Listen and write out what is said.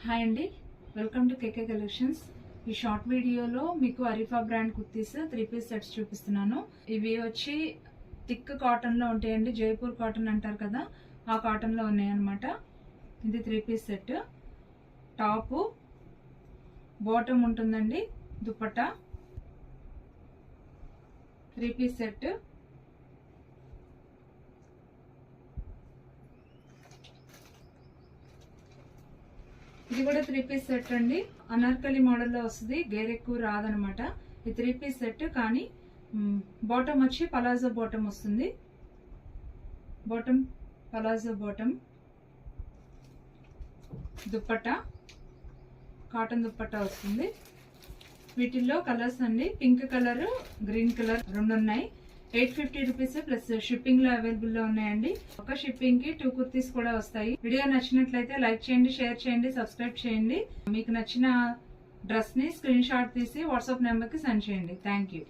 Hi అండి, welcome to KK collections. ఈ short వీడియోలో మీకు అరిఫా బ్రాండ్ కుర్తీస్ 3 పీస్ సెట్స్ చూపిస్తున్నాను. ఇవి వచ్చి థిక్ కాటన్ లో ఉంటాయండి. జైపూర్ కాటన్ అంటారు కదా, ఆ కాటన్ లో ఉన్నాయన్నమాట. ఇది 3 పీస్ సెట్. టాప్, బాటమ్ ఉంటుందండి, దుపట్టా. 3 piece set. ఇది కూడా 3 పీస్ సెట్ అండి. అనార్కలి మోడల్లో వస్తుంది, గేర్ ఎక్కువ రాదనమాట. ఇది 3 పీస్ సెట్, కానీ బాటమ్ వచ్చి పలాజో బాటమ్ వస్తుంది. Bottom palazzo bottom. Dupatta cotton dupatta వస్తుంది. వీటిల్లో కలర్స్ అండి, పింక్ కలర్, గ్రీన్ కలర్ రెండు ఉన్నాయి. 850 రూపీస్ ప్లస్ షిప్పింగ్ లో అవైలబుల్ లో ఉన్నాయండి. ఒక షిప్పింగ్ కి 2 కుర్తీస్ కూడా వస్తాయి. వీడియో నచ్చినట్లయితే లైక్ చేయండి, షేర్ చేయండి, సబ్స్క్రైబ్ చేయండి. మీకు నచ్చిన డ్రెస్ ని స్క్రీన్ షాట్ తీసి వాట్సాప్ నెంబర్ కి సెండ్ చేయండి. Thank you.